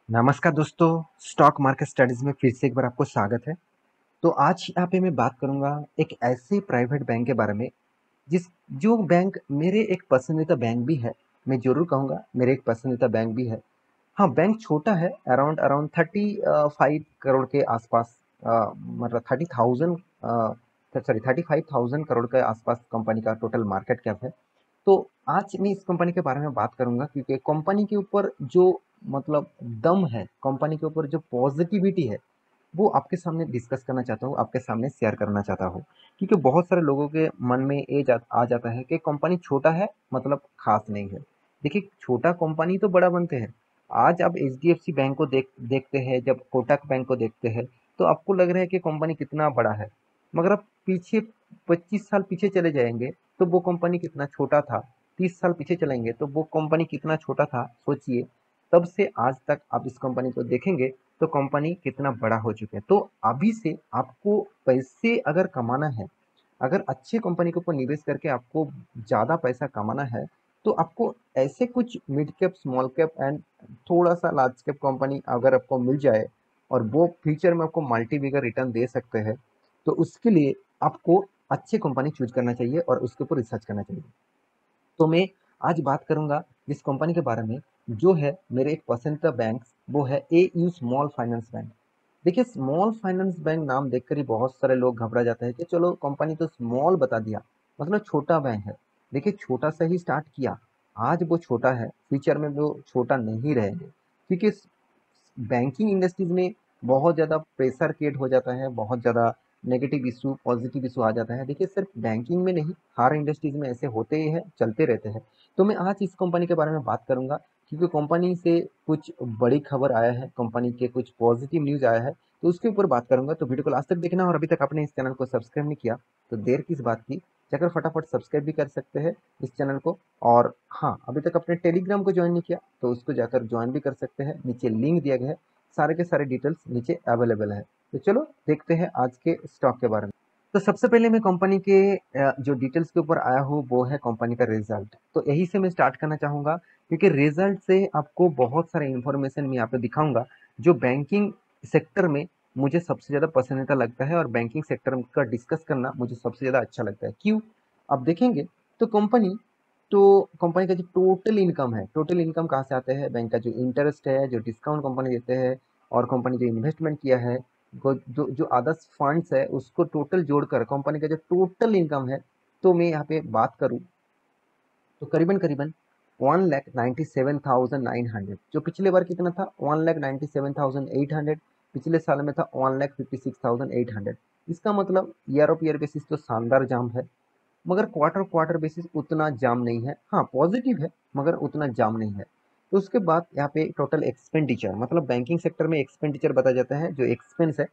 नमस्कार दोस्तों, stock market studies में फिर से एक बार आपको स्वागत है। तो आज यहाँ पे मैं बात करूँगा एक ऐसे प्राइवेट बैंक के बारे में जिस जो बैंक मेरे एक पसंदीदा बैंक भी है। मैं ज़रूर कहूँगा मेरे एक पसंदीदा बैंक भी है। हाँ, बैंक छोटा है, अराउंड अराउंड 35 करोड़ के आसपास, मतलब 30,000, सॉरी 35,000 करोड़ के आसपास कंपनी का टोटल मार्केट कैप है। तो आज मैं इस कंपनी के बारे में बात करूंगा क्योंकि कंपनी के ऊपर जो मतलब दम है, कंपनी के ऊपर जो पॉजिटिविटी है, वो आपके सामने डिस्कस करना चाहता हूँ, आपके सामने शेयर करना चाहता हूँ। क्योंकि बहुत सारे लोगों के मन में आ जाता है कि कंपनी छोटा है मतलब खास नहीं है। देखिए, छोटा कंपनी तो बड़ा बनते हैं। आज आप एचडीएफसी बैंक को देखते हैं, जब कोटक बैंक को देखते हैं, तो आपको लग रहा है कि कंपनी कितना बड़ा है। मगर आप पीछे 25 साल पीछे चले जाएंगे तो वो कंपनी कितना छोटा था। 30 साल पीछे चलेंगे तो वो कंपनी कितना छोटा था, सोचिए। तब से आज तक आप इस कंपनी को देखेंगे तो कंपनी कितना बड़ा हो चुका है। तो अभी से आपको पैसे अगर कमाना है, अगर अच्छे कंपनी के ऊपर निवेश करके आपको ज़्यादा पैसा कमाना है, तो आपको ऐसे कुछ mid cap, small cap and थोड़ा सा लार्ज कैप कंपनी अगर आपको मिल जाए और वो फ्यूचर में आपको मल्टी बिगर रिटर्न दे सकते हैं, तो उसके लिए आपको अच्छी कंपनी चूज करना चाहिए और उसके ऊपर रिसर्च करना चाहिए। तो मैं आज बात करूंगा जिस कंपनी के बारे में, जो है मेरे एक पसंदीदा बैंक, वो है ए यू स्मॉल फाइनेंस बैंक। देखिए, स्मॉल फाइनेंस बैंक नाम देखकर ही बहुत सारे लोग घबरा जाते हैं कि चलो कंपनी तो स्मॉल बता दिया, मतलब छोटा बैंक है। देखिए, छोटा सा ही स्टार्ट किया, आज वो छोटा है, फ्यूचर में वो छोटा नहीं रहेंगे। क्योंकि बैंकिंग इंडस्ट्रीज में बहुत ज़्यादा प्रेशर क्रिएट हो जाता है, बहुत ज़्यादा नेगेटिव इशू, पॉजिटिव इशू आ जाता है। देखिए, सिर्फ बैंकिंग में नहीं, हर इंडस्ट्रीज में ऐसे होते ही है, चलते रहते हैं। तो मैं आज इस कंपनी के बारे में बात करूंगा क्योंकि कंपनी से कुछ बड़ी खबर आया है, कंपनी के कुछ पॉजिटिव न्यूज आया है, तो उसके ऊपर बात करूंगा। तो वीडियो को लास्ट तक देखना, और अभी तक आपने इस चैनल को सब्सक्राइब नहीं किया तो देर किस बात की, जाकर फटाफट सब्सक्राइब भी कर सकते हैं इस चैनल को। और हाँ, अभी तक अपने टेलीग्राम को ज्वाइन नहीं किया तो उसको जाकर ज्वाइन भी कर सकते हैं, नीचे लिंक दिया गया है, सारे के सारे डिटेल्स नीचे अवेलेबल है। तो चलो देखते हैं आज के स्टॉक के बारे में। तो सबसे पहले मैं कंपनी के जो डिटेल्स के ऊपर आया हूँ वो है कंपनी का रिजल्ट। तो यही से मैं स्टार्ट करना चाहूँगा क्योंकि रिजल्ट से आपको बहुत सारे इन्फॉर्मेशन मैं यहाँ पे दिखाऊंगा जो बैंकिंग सेक्टर में मुझे सबसे ज़्यादा पसंदीदा लगता है, और बैंकिंग सेक्टर का डिस्कस करना मुझे सबसे ज़्यादा अच्छा लगता है। क्यों? आप देखेंगे तो कंपनी का जो टोटल इनकम है, टोटल इनकम कहाँ से आते हैं? बैंक का जो इंटरेस्ट है, जो डिस्काउंट कंपनी देते हैं, और कंपनी जो इन्वेस्टमेंट किया है, जो जो अदर्स फंड्स है, उसको टोटल जोड़कर कंपनी का जो टोटल इनकम है, तो मैं यहाँ पे बात करूँ तो करीबन करीबन 1,97,900, जो पिछले बार कितना था, 1,97,800, पिछले साल में था 1,56,800। इसका मतलब ईयर ऑफ ईयर बेसिस तो शानदार जाम है, मगर क्वार्टर क्वार्टर बेसिस उतना जाम नहीं है। हाँ, पॉजिटिव है मगर उतना जाम नहीं है। तो उसके बाद यहाँ पे टोटल एक्सपेंडिचर, मतलब बैंकिंग सेक्टर में एक्सपेंडिचर बताया जाता है, जो एक्सपेंस है।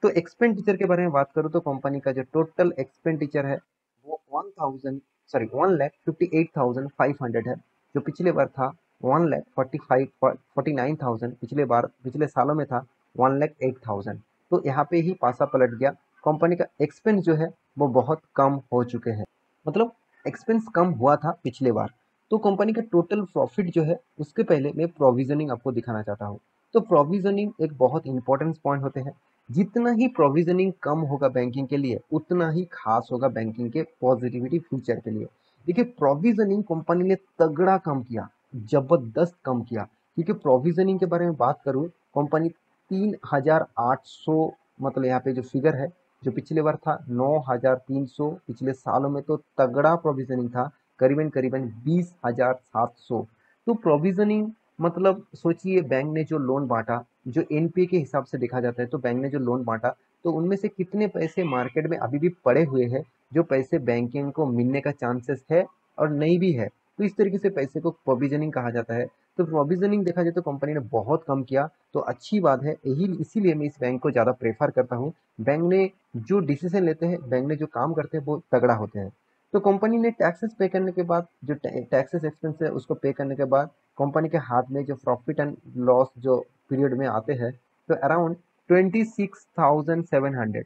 तो एक्सपेंडिचर के बारे में बात करूँ तो कंपनी का जो टोटल एक्सपेंडिचर है वो 1,58,500 है, जो पिछले बार था 1,45,49,000, पिछले सालों में था 1,08,000। तो यहाँ पे ही पासा पलट गया, कंपनी का एक्सपेंस जो है वो बहुत कम हो चुके हैं, मतलब एक्सपेंस कम हुआ था पिछले बार। तो कंपनी का टोटल प्रॉफिट जो है, उसके पहले मैं प्रोविजनिंग आपको दिखाना चाहता हूँ। तो प्रोविजनिंग एक बहुत इंपॉर्टेंट पॉइंट होते हैं। जितना ही प्रोविजनिंग कम होगा बैंकिंग के लिए, उतना ही खास होगा बैंकिंग के पॉजिटिविटी फ्यूचर के लिए। देखिए, प्रोविजनिंग कंपनी ने तगड़ा कम किया, जबरदस्त कम किया। क्योंकि प्रोविजनिंग के बारे में बात करूँ, कंपनी 3,800, मतलब यहाँ पे जो फिगर है, जो पिछले बार था 9,300, पिछले सालों में तो तगड़ा प्रोविजनिंग था, करीबन करीबन 20,700। तो प्रोविजनिंग मतलब सोचिए, बैंक ने जो लोन बांटा, जो एनपीए के हिसाब से देखा जाता है, तो बैंक ने जो लोन बांटा, तो उनमें से कितने पैसे मार्केट में अभी भी पड़े हुए हैं, जो पैसे बैंकिंग को मिलने का चांसेस है और नहीं भी है। तो इस तरीके से पैसे को प्रोविजनिंग कहा जाता है। तो प्रोविजनिंग देखा जाए तो कंपनी ने बहुत कम किया, तो अच्छी बात है। यही इसीलिए मैं इस बैंक को ज़्यादा प्रेफर करता हूँ। बैंक ने जो डिसीजन लेते हैं, बैंक ने जो काम करते हैं, वो तगड़ा होते हैं। तो कंपनी ने टैक्सेस पे करने के बाद, जो टैक्सेस एक्सपेंस है उसको पे करने के बाद, कंपनी के हाथ में जो प्रॉफिट एंड लॉस जो पीरियड में आते हैं, तो अराउंड 26,700,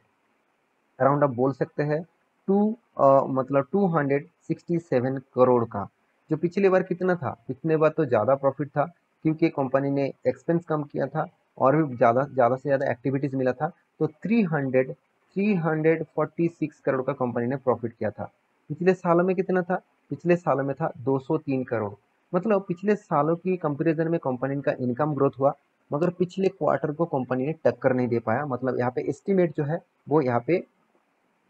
अराउंड आप बोल सकते हैं टू मतलब 267 करोड़ का। जो पिछले बार कितना था, पिछले बार तो ज़्यादा प्रॉफिट था, क्योंकि कंपनी ने एक्सपेंस कम किया था और भी ज़्यादा ज़्यादा से ज़्यादा एक्टिविटीज़ मिला था। तो 346 करोड़ का कंपनी ने प्रॉफिट किया था। पिछले सालों में कितना था? पिछले सालों में था 203 करोड़। मतलब पिछले सालों की कंपैरिजन में कंपनी का इनकम ग्रोथ हुआ, मगर पिछले क्वार्टर को कंपनी ने टक्कर नहीं दे पाया। मतलब यहाँ पे एस्टिमेट जो है वो यहाँ पे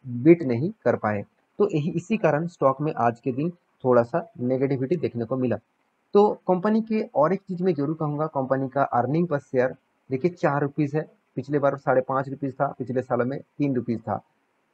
बीट नहीं कर पाए। तो यही इसी कारण स्टॉक में आज के दिन थोड़ा सा नेगेटिविटी देखने को मिला। तो कंपनी के और एक चीज मैं जरूर कहूंगा, कंपनी का अर्निंग पर शेयर देखिए 4 रुपीज है। पिछले बार 5.5 रुपीज था, पिछले सालों में 3 रुपीज था।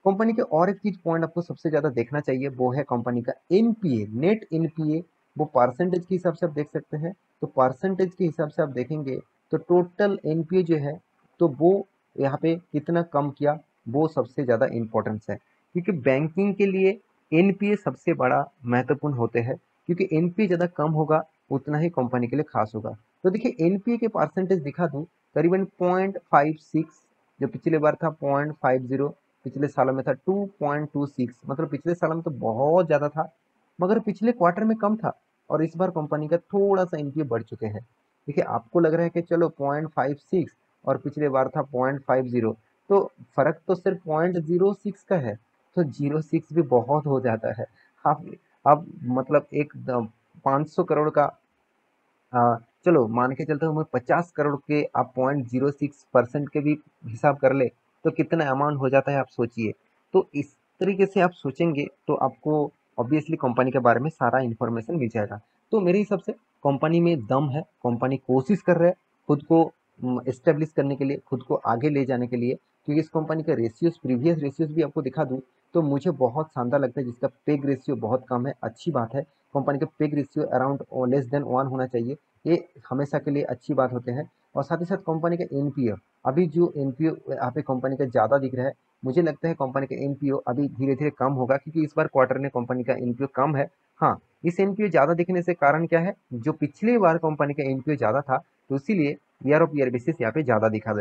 कंपनी के और एक चीज पॉइंट आपको सबसे ज्यादा देखना चाहिए, वो है कंपनी का एनपीए, नेट एनपीए। वो परसेंटेज के हिसाब से आप देख सकते हैं। तो परसेंटेज के हिसाब से आप देखेंगे तो टोटल एनपीए जो है, तो वो यहाँ पे कितना कम किया, वो सबसे ज्यादा इंपॉर्टेंस है। क्योंकि बैंकिंग के लिए एनपीए सबसे बड़ा महत्वपूर्ण होते हैं, क्योंकि एनपीए ज्यादा कम होगा उतना ही कंपनी के लिए खास होगा। तो देखिए एनपीए के परसेंटेज दिखा दूं, करीबन 0.56, जो पिछले बार था 0.50, पिछले सालों में था 2.26। मतलब पिछले सालों में तो बहुत ज्यादा था, मगर पिछले क्वार्टर में कम था। और इस बार कंपनी का थोड़ा सा एनपीए बढ़ चुके हैं। देखिए आपको लग रहा है कि चलो 0.56 और पिछले बार था 0.50, तो फर्क तो सिर्फ 0.06 का है। तो 0.6 भी बहुत हो जाता है। आप आप मतलब एक 500 करोड़ का, चलो मान के चलते हूँ मैं, 50 करोड़ के आप 0.06% के भी हिसाब कर ले तो कितना अमाउंट हो जाता है आप सोचिए। तो इस तरीके से आप सोचेंगे तो आपको ऑब्वियसली कंपनी के बारे में सारा इन्फॉर्मेशन मिल जाएगा। तो मेरे हिसाब से कंपनी में दम है, कंपनी कोशिश कर रहा है खुद को एस्टेब्लिश करने के लिए, खुद को आगे ले जाने के लिए। क्योंकि इस कंपनी का रेशियोज, प्रीवियस रेशियोज भी आपको दिखा दूं तो मुझे बहुत शानदार लगता है, जिसका पेग रेशियो बहुत कम है। अच्छी बात है, कंपनी का peg ratio around less than 1 होना चाहिए। ये हमेशा के लिए अच्छी बात होते हैं। और साथ ही साथ कंपनी का एनपीओ, अभी जो एनपीओ यहाँ पे कंपनी का ज़्यादा दिख रहा है, मुझे लगता है कंपनी का एनपीओ अभी धीरे धीरे कम होगा, क्योंकि इस बार क्वार्टर में कंपनी का एनपीओ कम है। हाँ, इस एनपीओ ज़्यादा दिखने से कारण क्या है, जो पिछली बार कंपनी का एनपीओ ज़्यादा था, तो इसीलिए ईयर ऑफ ईयर बेसिस यहाँ पे ज़्यादा दिखा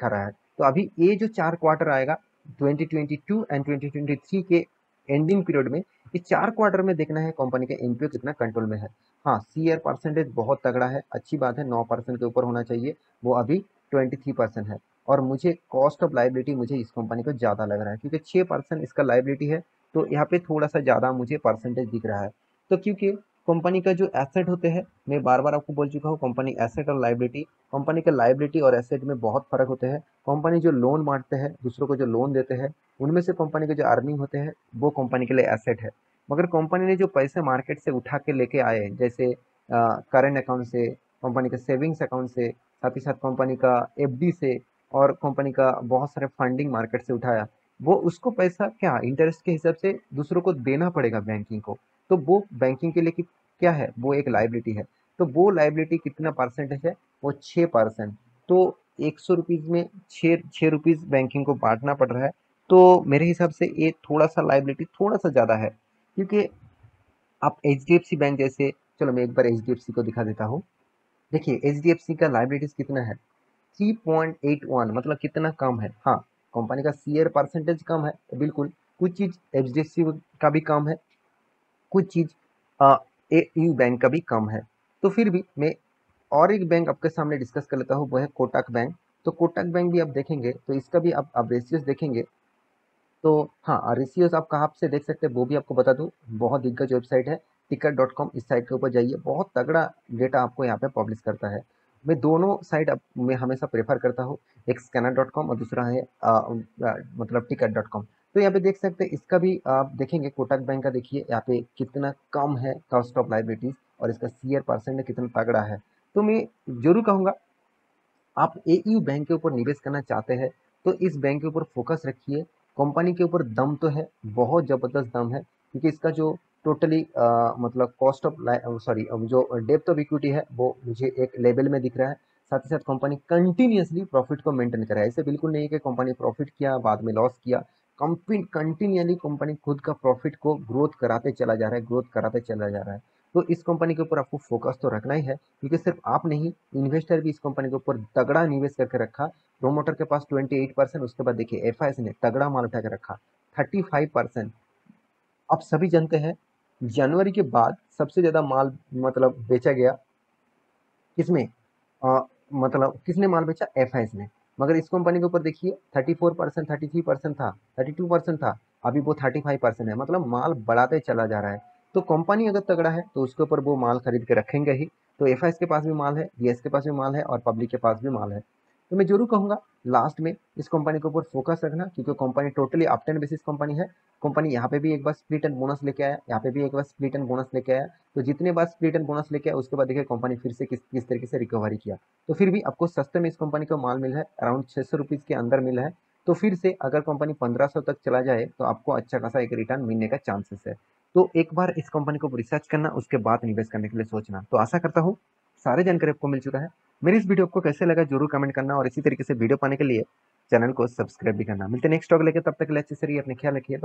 रहा है। तो अभी ये जो 4 क्वार्टर आएगा 2022 एंड 2023 के एंडिंग पीरियड में, ये 4 क्वार्टर में देखना है कंपनी का एनपीओ कितना कंट्रोल में है। हाँ, सीआर परसेंटेज बहुत तगड़ा है, अच्छी बात है, 9% के ऊपर होना चाहिए। वो अभी 23% है। और मुझे कॉस्ट ऑफ लाइबिलिटी मुझे इस कंपनी को ज़्यादा लग रहा है, क्योंकि 6% इसका लाइबिलिटी है। तो यहाँ पे थोड़ा सा ज़्यादा मुझे परसेंटेज दिख रहा है। तो क्योंकि कंपनी का जो एसेट होते हैं, मैं बार बार आपको बोल चुका हूँ, कंपनी एसेट और लाइबिलिटी, कंपनी के लाइबिलिटी और एसेट में बहुत फर्क होते हैं। कंपनी जो लोन बांटते हैं, दूसरों को जो लोन देते हैं, उनमें से कंपनी के जो अर्निंग होते हैं वो कंपनी के लिए एसेट है। मगर कंपनी ने जो पैसे मार्केट से उठा के लेके आए, जैसे करेंट अकाउंट से, कंपनी के सेविंग्स अकाउंट से, साथ ही साथ कंपनी का एफडी से, और कंपनी का बहुत सारे फंडिंग मार्केट से उठाया, वो उसको पैसा क्या इंटरेस्ट के हिसाब से दूसरों को देना पड़ेगा बैंकिंग को। तो वो बैंकिंग के लिए क्या है, वो एक लाइबिलिटी है। तो वो लाइबिलिटी कितना परसेंटेज है, वो 6%। तो 100 रुपीज में 6 रुपीज बैंकिंग को बांटना पड़ रहा है। तो मेरे हिसाब से ये थोड़ा सा लाइबिलिटी थोड़ा सा ज़्यादा है। क्योंकि आप एचडीएफसी बैंक जैसे, चलो मैं एक बार एचडीएफसी को दिखा देता हूँ। देखिए एचडीएफसी का लाइबिलिटीज कितना है, 3.81, मतलब कितना कम है। हाँ, कंपनी का सीआर परसेंटेज कम है बिल्कुल, कुछ चीज एचडीएफसी का भी कम है, कुछ चीज एयू बैंक का भी कम है। तो फिर भी मैं और एक बैंक आपके सामने डिस्कस कर लेता हूँ, वो है कोटक बैंक। तो कोटक बैंक भी आप देखेंगे तो इसका भी आप रेशियोज देखेंगे तो, हाँ, रेशियोज आप कहाँ से देख सकते हैं वो भी आपको बता दूं। बहुत दिग्गज वेबसाइट है ticket.com, इस साइट के ऊपर जाइए, बहुत तगड़ा डेटा आपको यहाँ पे पब्लिश करता है। मैं दोनों साइट मैं हमेशा प्रेफर करता हूँ, एक scanner.com और दूसरा है मतलब ticket.com। तो यहाँ पे देख सकते हैं, इसका भी आप देखेंगे, कोटक बैंक का देखिए यहाँ पे कितना कम है कॉस्ट ऑफ लाइबिलिटीज, और इसका सीआर परसेंट कितना तगड़ा है। तो मैं जरूर कहूँगा, आप एयू बैंक के ऊपर निवेश करना चाहते हैं तो इस बैंक के ऊपर फोकस रखिए। कंपनी के ऊपर दम तो है, बहुत जबरदस्त दम है, क्योंकि इसका जो टोटली मतलब कॉस्ट ऑफ सॉरी, जो डेप्थ ऑफ इक्विटी है वो मुझे एक लेवल में दिख रहा है। साथ ही साथ कंपनी कंटिन्यूसली प्रॉफिट को मेंटेन कर रहा है। ऐसे बिल्कुल नहीं है कि कंपनी प्रॉफिट किया बाद में लॉस किया, कंटिन्यूअली कंपनी खुद का प्रॉफिट को ग्रोथ कराते चला जा रहा है, ग्रोथ कराते चला जा रहा है। तो इस कंपनी के ऊपर आपको फोकस तो रखना ही है, क्योंकि सिर्फ आप नहीं, इन्वेस्टर भी इस कंपनी के ऊपर तगड़ा निवेश करके रखा। प्रोमोटर के पास 28%, उसके बाद देखिए एफआईएस ने तगड़ा माल उठा के रखा 35%। आप सभी जानते हैं जनवरी के बाद सबसे ज्यादा माल मतलब बेचा गया किसमें? मतलब किसने माल बेचा? एफआईएस ने। मगर इस कंपनी के ऊपर देखिए 34%, 33% था, 32% था, अभी वो 35% है, मतलब माल बढ़ाते चला जा रहा है। तो कंपनी अगर तगड़ा है तो उसके ऊपर वो माल खरीद के रखेंगे ही। तो एफआईएस के पास भी माल है, डीएस के पास भी माल है और पब्लिक के पास भी माल है। तो मैं जरूर कहूंगा लास्ट में इस कंपनी के ऊपर फोकस रखना, क्योंकि company totally obtain basis company है। कंपनी यहाँ पे भी एक बार स्प्लिट एंड बोनस लेके आया, यहाँ पे भी एक बार स्प्लिट एंड बोनस लेके आया। तो जितने बार स्प्लिट एंड बोनस लेके आया उसके बाद देखिए कंपनी फिर से किस तरीके से रिकवरी किया। तो फिर भी आपको सस्ते में इस कंपनी का माल मिला है, अराउंड 600 रुपीज़ के अंदर मिला है। तो फिर से अगर कंपनी 1500 तक चला जाए तो आपको अच्छा खासा एक रिटर्न मिलने का चांसेस है। तो एक बार इस कंपनी को रिसर्च करना, उसके बाद निवेश करने के लिए सोचना। तो आशा करता हूँ सारे जानकारी आपको मिल चुका है। मेरी इस वीडियो आपको कैसे लगा जरूर कमेंट करना, और इसी तरीके से वीडियो पाने के लिए चैनल को सब्सक्राइब भी करना। मिलते हैं नेक्स्ट टॉक लेके, तब तक के लिए अच्छे से रहिए, अपने ख्याल रखिए।